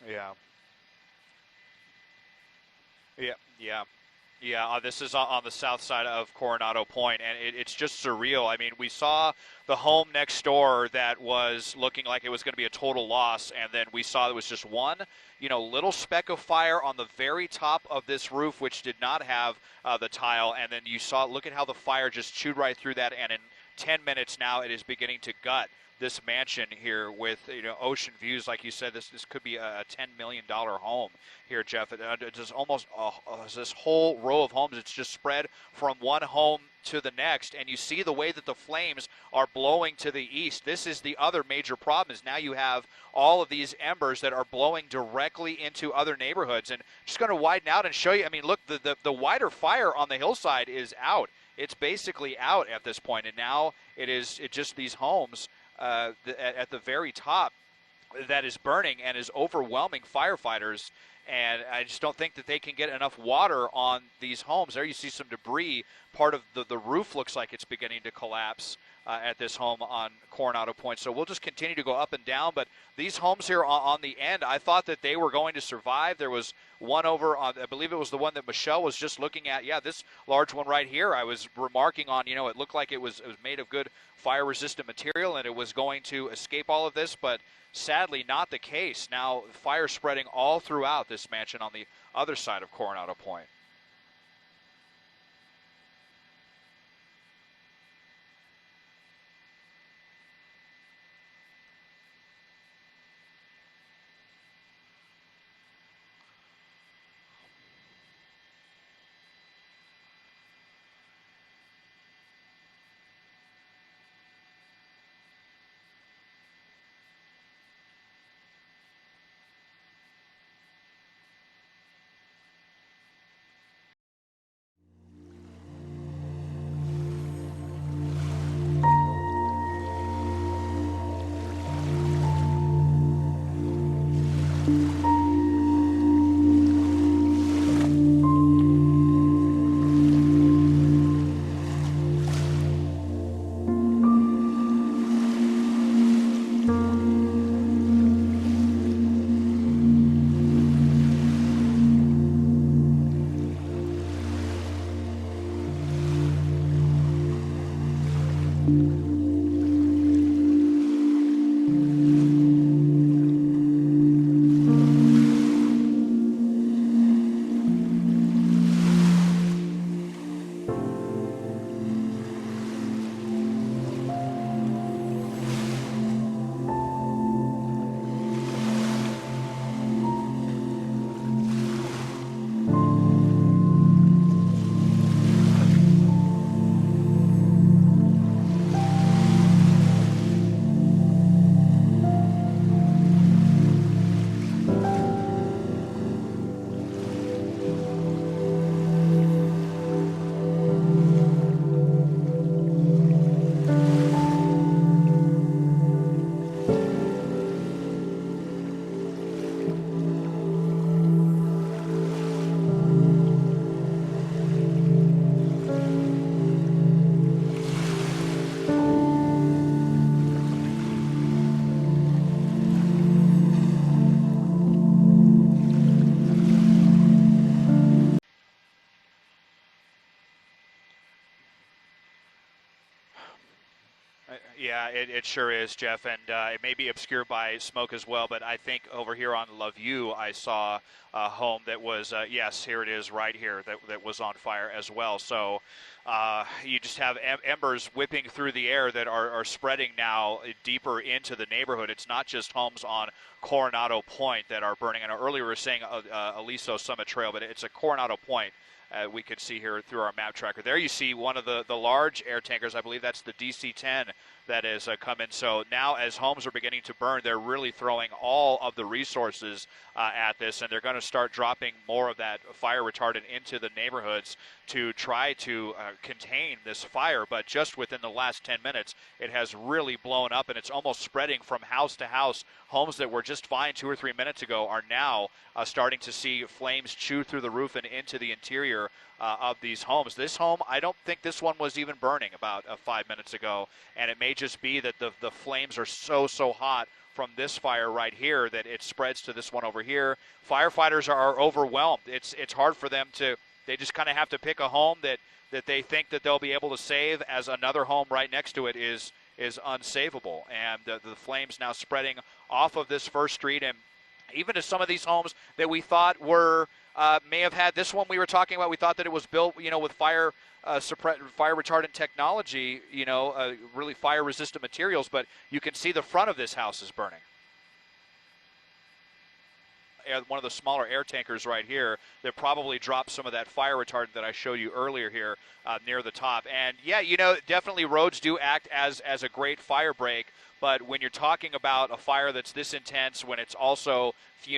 Yeah. Yeah. Yeah. Yeah, this is on the south side of Coronado Point, and it's just surreal. I mean, we saw the home next door that was looking like it was going to be a total loss, and then we saw it was just one, little speck of fire on the very top of this roof, which did not have the tile, and then you saw, look at how the fire just chewed right through that, and in 10 minutes now it is beginning to gut this mansion here with ocean views. Like you said, this could be a $10 million home here, Jeff. It's just almost this whole row of homes. It's just spread from one home to the next, and you see the way that the flames are blowing to the east. This is the other major problem, is now you have all of these embers that are blowing directly into other neighborhoods. And just going to widen out and show you, I mean, look, the wider fire on the hillside is out. It's basically out at this point, and now it's just these homes at the very top that is burning and is overwhelming firefighters. And I just don't think that they can get enough water on these homes. There you see some debris. Part of the roof looks like it's beginning to collapse at this home on Coronado Point. So we'll just continue to go up and down. But these homes here on the end, I thought that they were going to survive. There was one over on, I believe it was the one that Michelle was just looking at. Yeah, this large one right here, I was remarking on, it looked like it was made of good fire-resistant material and it was going to escape all of this, but sadly not the case. Now fire spreading all throughout this mansion on the other side of Coronado Point. Yeah, it sure is, Jeff, and it may be obscured by smoke as well, but I think over here on Loveview, I saw a home that was, yes, here it is right here, that was on fire as well. So you just have embers whipping through the air that are spreading now deeper into the neighborhood. It's not just homes on Coronado Point that are burning. I know earlier we were saying Aliso Summit Trail, but it's a Coronado Point. We could see here through our map tracker. There you see one of the large air tankers. I believe that's the DC-10 that has come in. So now as homes are beginning to burn, they're really throwing all of the resources at this, and they're going to start dropping more of that fire retardant into the neighborhoods to try to contain this fire. But just within the last 10 minutes, it has really blown up, and it's almost spreading from house to house. Homes that were just fine 2 or 3 minutes ago are now starting to see flames chew through the roof and into the interior of these homes. This home, I don't think this one was even burning about 5 minutes ago, and it may just be that the flames are so hot from this fire right here that it spreads to this one over here. Firefighters are overwhelmed. It's hard for them to. They just kind of have to pick a home that they think that they'll be able to save, as another home right next to it is unsavable. And the flames now spreading off of this first street, and even to some of these homes that we thought were may have had, this one we were talking about, we thought that it was built, with fire retardant technology, really fire resistant materials, but you can see the front of this house is burning. One of the smaller air tankers right here that probably dropped some of that fire retardant that I showed you earlier here near the top. And yeah, definitely roads do act as a great fire break, but when you're talking about a fire that's this intense, when it's also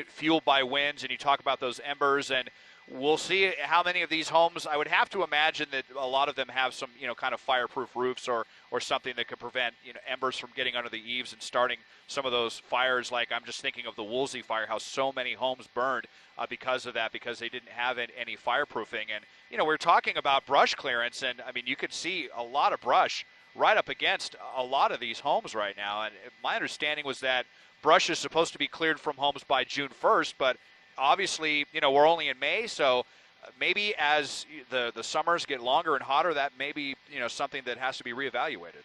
fueled by winds, and you talk about those embers, and we'll see how many of these homes, I would have to imagine that a lot of them have some, kind of fireproof roofs or something that could prevent, embers from getting under the eaves and starting some of those fires. Like, I'm just thinking of the Woolsey fire, how so many homes burned because of that, because they didn't have any fireproofing. And, we're talking about brush clearance, and, I mean, you could see a lot of brush right up against a lot of these homes right now. And my understanding was that brush is supposed to be cleared from homes by June 1st, but obviously, we're only in May, so maybe as the summers get longer and hotter, that may be, something that has to be reevaluated.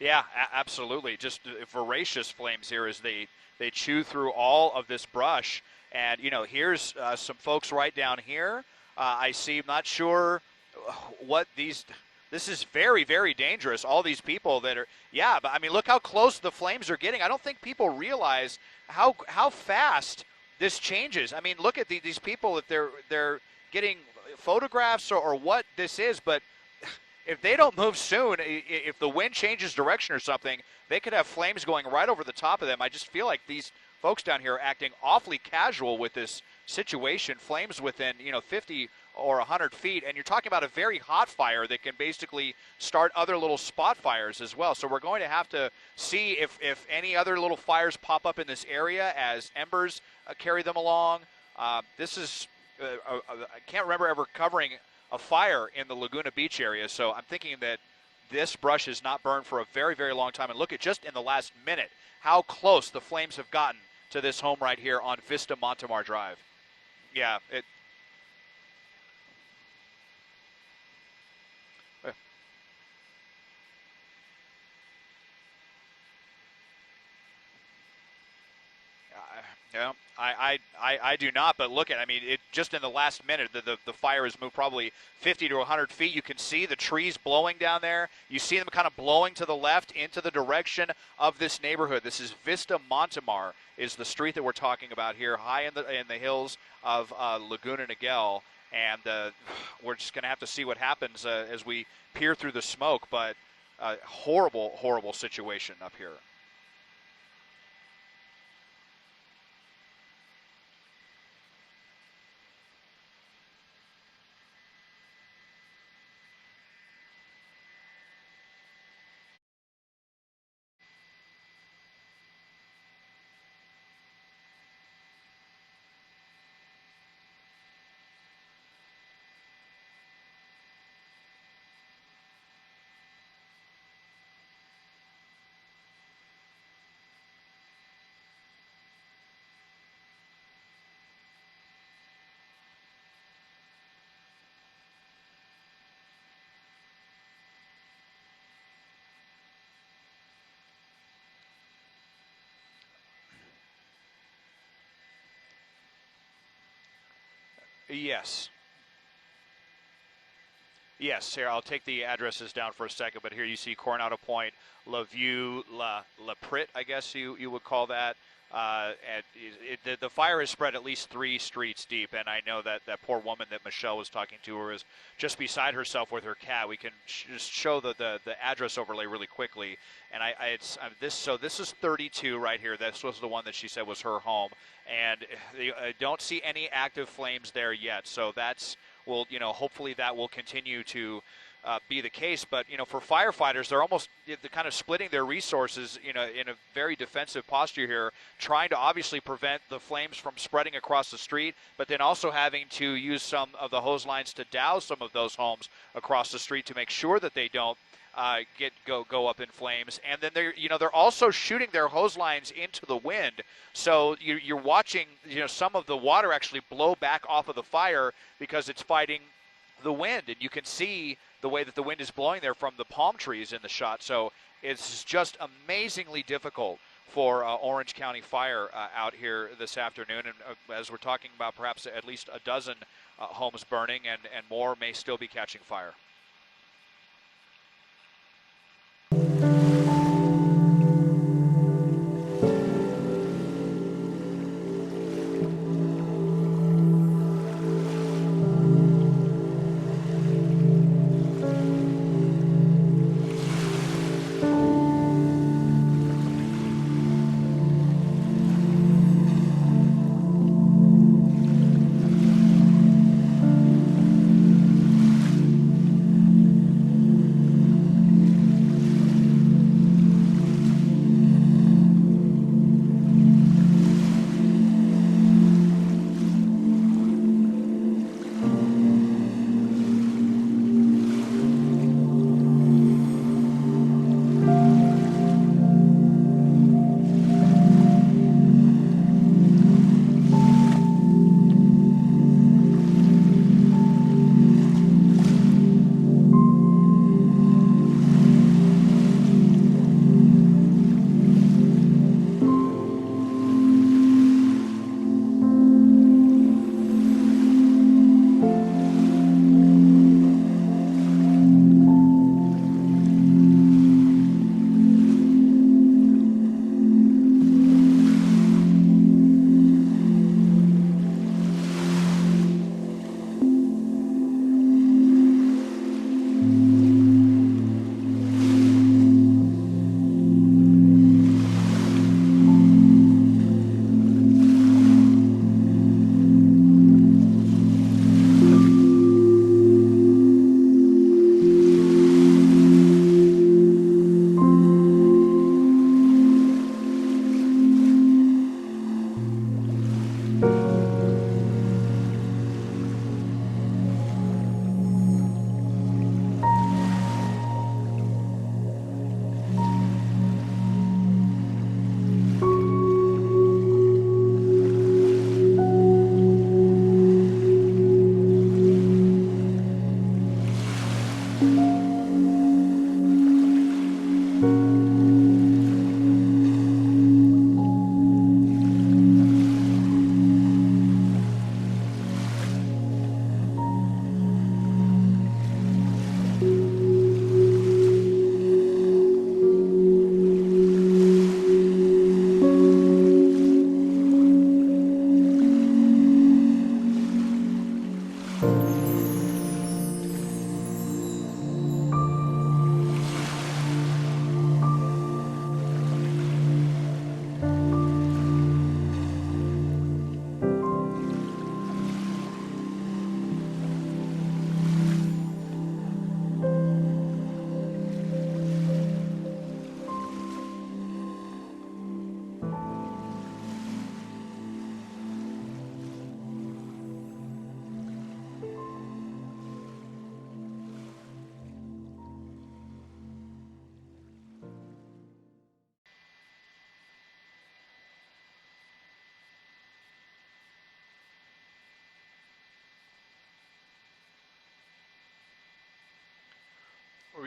Yeah, absolutely. Just voracious flames here as they chew through all of this brush. And, here's some folks right down here. I see, I'm not sure what this is very, very dangerous. All these people that are, yeah, but I mean, look how close the flames are getting. I don't think people realize how fast this changes. I mean, look at these people, if they're getting photographs or what this is, but if they don't move soon, if the wind changes direction or something, they could have flames going right over the top of them. I just feel like these folks down here are acting awfully casual with this situation. Flames within, 50 or 100 feet, and you're talking about a very hot fire that can basically start other little spot fires as well. So we're going to have to see if any other little fires pop up in this area as embers carry them along. This is, I can't remember ever covering a fire in the Laguna Beach area, so I'm thinking that this brush has not burned for a very, very long time. And look at just in the last minute how close the flames have gotten to this home right here on Vista Montemar Drive. Yeah, yeah, I do not, but look at, I mean, it just in the last minute, the fire has moved probably 50 to 100 feet. You can see the trees blowing down there. You see them kind of blowing to the left into the direction of this neighborhood. This is Vista Montemar is the street that we're talking about here, high in the hills of Laguna Niguel, and we're just going to have to see what happens as we peer through the smoke, but horrible, horrible situation up here. Yes. Yes, here, I'll take the addresses down for a second, but here you see Coronado Point, La Vue, La Prit, I guess you would call that. And the fire has spread at least 3 streets deep, and I know that that poor woman that Michelle was talking to her is just beside herself with her cat. We can just show the address overlay really quickly, and this is 32 right here. This was the one that she said was her home, and I don't see any active flames there yet. So that's hopefully that will continue to be the case. But for firefighters, they're almost kind of splitting their resources, in a very defensive posture here, trying to obviously prevent the flames from spreading across the street, but then also having to use some of the hose lines to douse some of those homes across the street to make sure that they don't go up in flames. And then they're also shooting their hose lines into the wind, so you're watching some of the water actually blow back off of the fire because it's fighting the wind, and you can see the way that the wind is blowing there from the palm trees in the shot. So it's just amazingly difficult for Orange County Fire out here this afternoon. And as we're talking about, perhaps at least a dozen homes burning, and more may still be catching fire.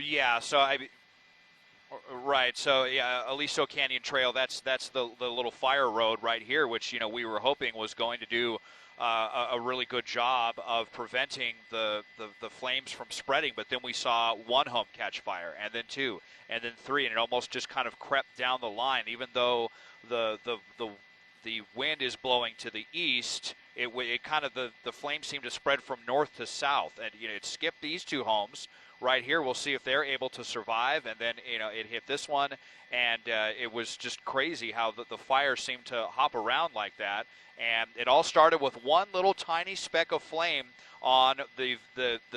Yeah, so right. So yeah, Aliso Canyon Trail. That's the little fire road right here, which we were hoping was going to do a really good job of preventing the flames from spreading. But then we saw one home catch fire, and then two, and then three, and it almost just kind of crept down the line. Even though the the wind is blowing to the east, it kind of the flames seem to spread from north to south, and it skipped these two homes right here. We'll see if they're able to survive, and then it hit this one, and it was just crazy how the fire seemed to hop around like that. And it all started with one little tiny speck of flame on the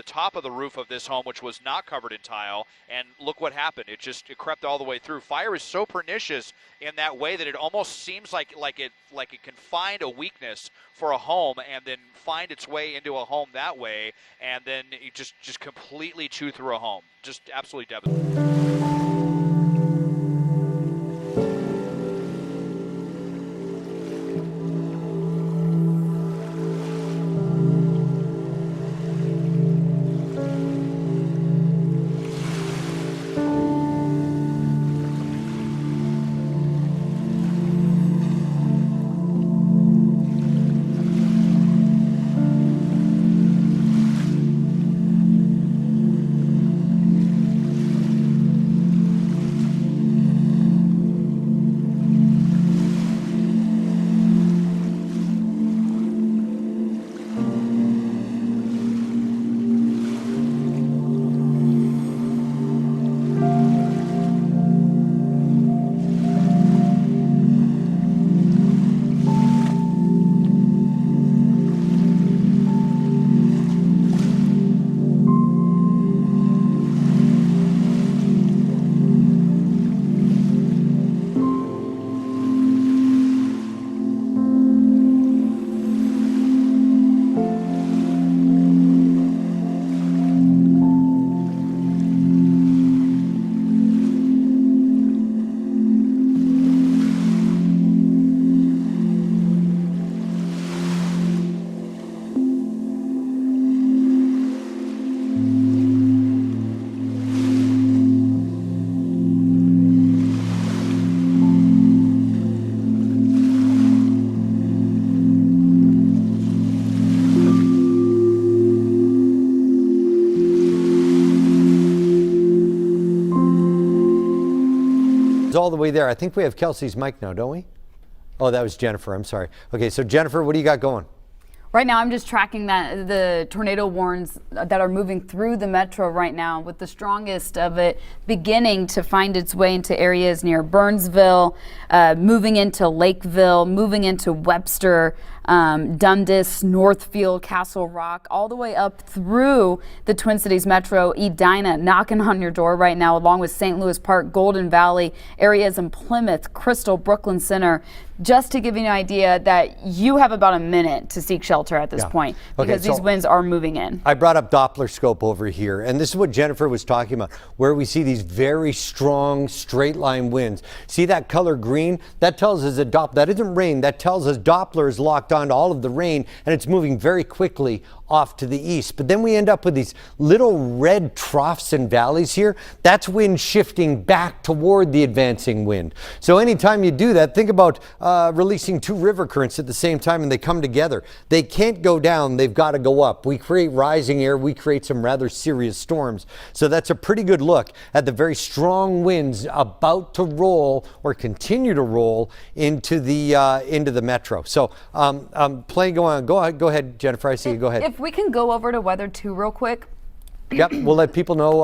top of the roof of this home, which was not covered in tile. And look what happened. It crept all the way through. Fire is so pernicious in that way that it almost seems like it can find a weakness for a home and then find its way into a home that way, and then it just completely chew through a home. Just absolutely devastating. All the way there. I think we have Kelsey's mic now, don't we? Oh, that was Jennifer. I'm sorry. Okay, so Jennifer, what do you got going? Right now, I'm just tracking the tornado warns that are moving through the metro right now, with the strongest of it beginning to find its way into areas near Burnsville, moving into Lakeville, moving into Webster, Dundas, Northfield, Castle Rock, all the way up through the Twin Cities Metro, Edina, knocking on your door right now, along with St. Louis Park, Golden Valley, areas in Plymouth, Crystal, Brooklyn Center. Just to give you an idea that you have about a minute to seek shelter at this point, because these winds are moving in. I brought up Doppler scope over here, and this is what Jennifer was talking about, where we see these very strong straight line winds. See that color green? That tells us that that isn't rain. That tells us Doppler is locked onto all of the rain, and it's moving very quickly off to the east. But then we end up with these little red troughs and valleys here. That's wind shifting back toward the advancing wind. So anytime you do that, think about releasing two river currents at the same time and they come together. They can't go down, they've got to go up. We create rising air, we create some rather serious storms. So that's a pretty good look at the very strong winds about to roll or continue to roll into the metro. So playing going on. Go ahead, Jennifer. I see you. Go ahead. If we can go over to Weather 2 real quick. Yep, we'll let people know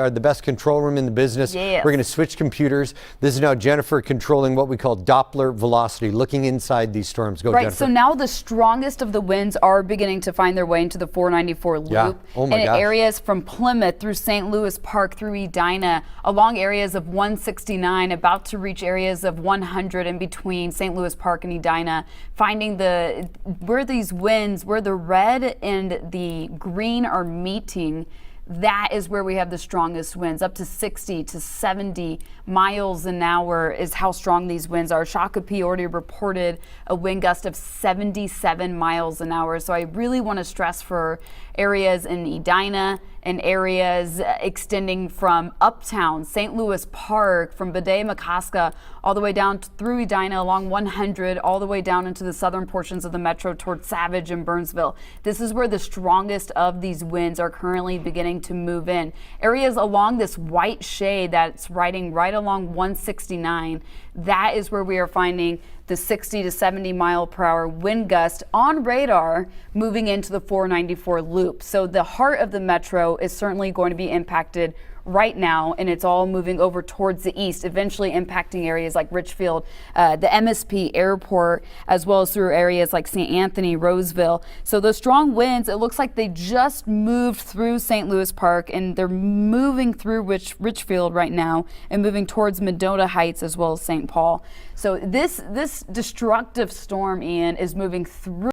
the best control room in the business. Yes. We're going to switch computers. This is now Jennifer controlling what we call Doppler velocity, looking inside these storms. Go, Jennifer. So now the strongest of the winds are beginning to find their way into the 494 loop. Yeah. Oh my gosh. Areas from Plymouth through St. Louis Park through Edina, along areas of 169, about to reach areas of 100 in between St. Louis Park and Edina, finding where these winds, where the red and the green are meeting. That is where we have the strongest winds, up to 60 to 70 miles an hour is how strong these winds are. Shakopee already reported a wind gust of 77 miles an hour. So I really want to stress for areas in Edina and areas extending from uptown, St. Louis Park, from Badea-Makaska, all the way down through Edina along 100, all the way down into the southern portions of the metro towards Savage and Burnsville. This is where the strongest of these winds are currently beginning to move in. Areas along this white shade that's riding right along 169, that is where we are finding the 60 to 70 mile per hour wind gust on radar moving into the 494 loop. So the heart of the metro is certainly going to be impacted right now, and it's all moving over towards the east, eventually impacting areas like Richfield, the MSP airport, as well as through areas like St. Anthony, Roseville. So those strong winds, it looks like they just moved through St. Louis Park, and they're moving through Richfield right now and moving towards Medona Heights as well as St. Paul. So this destructive storm, Ian, is moving through